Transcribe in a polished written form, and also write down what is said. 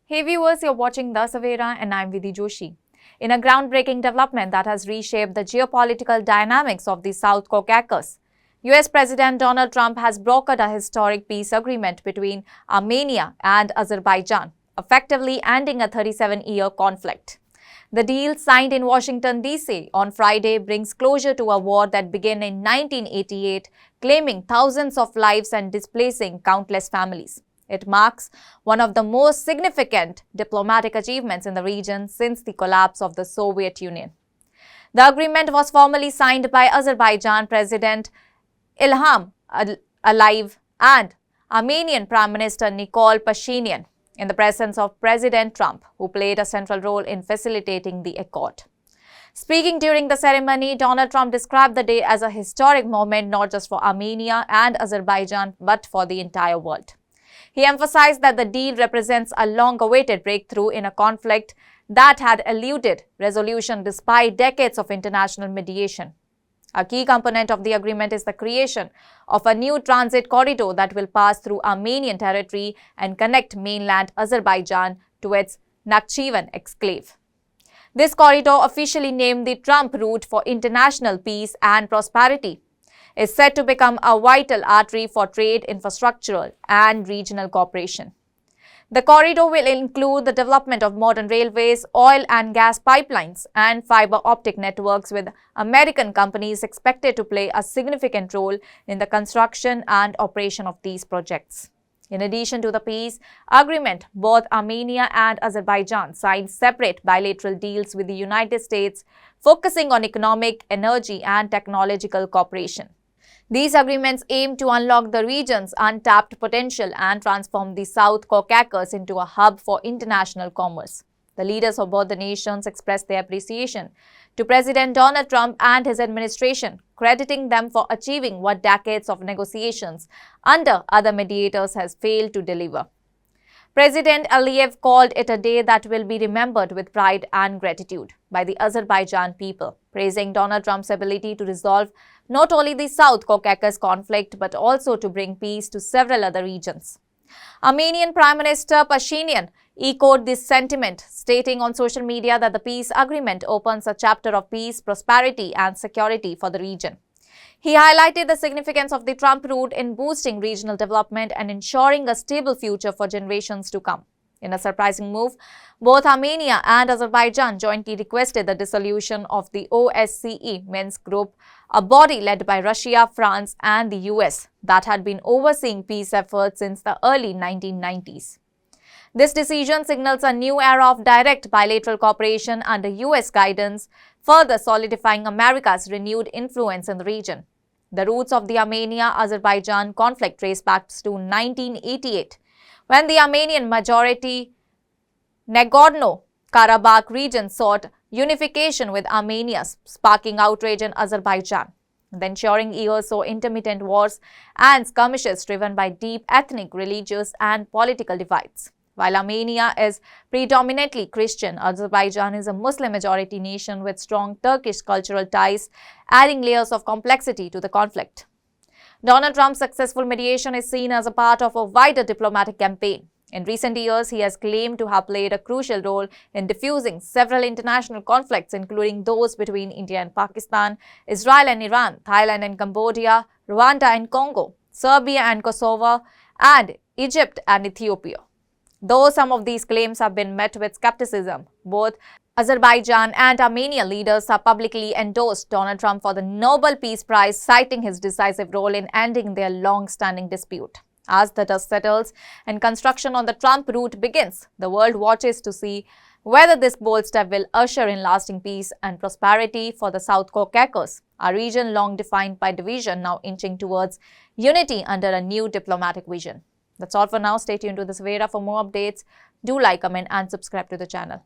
Hey viewers, you're watching The Savera and I'm Vidhi Joshi. In a groundbreaking development that has reshaped the geopolitical dynamics of the South Caucasus, US President Donald Trump has brokered a historic peace agreement between Armenia and Azerbaijan, effectively ending a 37-year conflict. The deal, signed in Washington, D.C. on Friday, brings closure to a war that began in 1988, claiming thousands of lives and displacing countless families. It marks one of the most significant diplomatic achievements in the region since the collapse of the Soviet Union. The agreement was formally signed by Azerbaijan President Ilham Aliyev and Armenian Prime Minister Nikol Pashinyan in the presence of President Trump, who played a central role in facilitating the accord. Speaking during the ceremony, Donald Trump described the day as a historic moment not just for Armenia and Azerbaijan but for the entire world. He emphasized that the deal represents a long-awaited breakthrough in a conflict that had eluded resolution despite decades of international mediation. A key component of the agreement is the creation of a new transit corridor that will pass through Armenian territory and connect mainland Azerbaijan to its Nakhchivan exclave. This corridor, officially named the Trump Route for International Peace and Prosperity, is set to become a vital artery for trade, infrastructural, and regional cooperation. The corridor will include the development of modern railways, oil and gas pipelines, and fiber optic networks, with American companies expected to play a significant role in the construction and operation of these projects. In addition to the peace agreement, both Armenia and Azerbaijan signed separate bilateral deals with the United States, focusing on economic, energy, and technological cooperation. These agreements aim to unlock the region's untapped potential and transform the South Caucasus into a hub for international commerce. The leaders of both the nations expressed their appreciation to President Donald Trump and his administration, crediting them for achieving what decades of negotiations under other mediators has failed to deliver. President Aliyev called it a day that will be remembered with pride and gratitude by the Azerbaijan people, praising Donald Trump's ability to resolve not only the South Caucasus conflict but also to bring peace to several other regions. Armenian Prime Minister Pashinyan echoed this sentiment, stating on social media that the peace agreement opens a chapter of peace, prosperity, and security for the region. He highlighted the significance of the Trump route in boosting regional development and ensuring a stable future for generations to come. In a surprising move, both Armenia and Azerbaijan jointly requested the dissolution of the OSCE Minsk Group, a body led by Russia, France, and the US that had been overseeing peace efforts since the early 1990s. This decision signals a new era of direct bilateral cooperation under US guidance, further solidifying America's renewed influence in the region. The roots of the Armenia-Azerbaijan conflict trace back to 1988, when the Armenian-majority Nagorno-Karabakh region sought unification with Armenia, sparking outrage in Azerbaijan. The ensuing years saw intermittent wars and skirmishes driven by deep ethnic, religious, and political divides. While Armenia is predominantly Christian, Azerbaijan is a Muslim-majority nation with strong Turkish cultural ties, adding layers of complexity to the conflict. Donald Trump's successful mediation is seen as a part of a wider diplomatic campaign. In recent years, he has claimed to have played a crucial role in diffusing several international conflicts, including those between India and Pakistan, Israel and Iran, Thailand and Cambodia, Rwanda and Congo, Serbia and Kosovo, and Egypt and Ethiopia. Though some of these claims have been met with skepticism, both Azerbaijan and Armenia leaders have publicly endorsed Donald Trump for the Nobel Peace Prize, citing his decisive role in ending their long-standing dispute. As the dust settles and construction on the Trump route begins, the world watches to see whether this bold step will usher in lasting peace and prosperity for the South Caucasus, a region long defined by division, now inching towards unity under a new diplomatic vision. That's all for now. Stay tuned to the Savera for more updates. Do like, comment, and subscribe to the channel.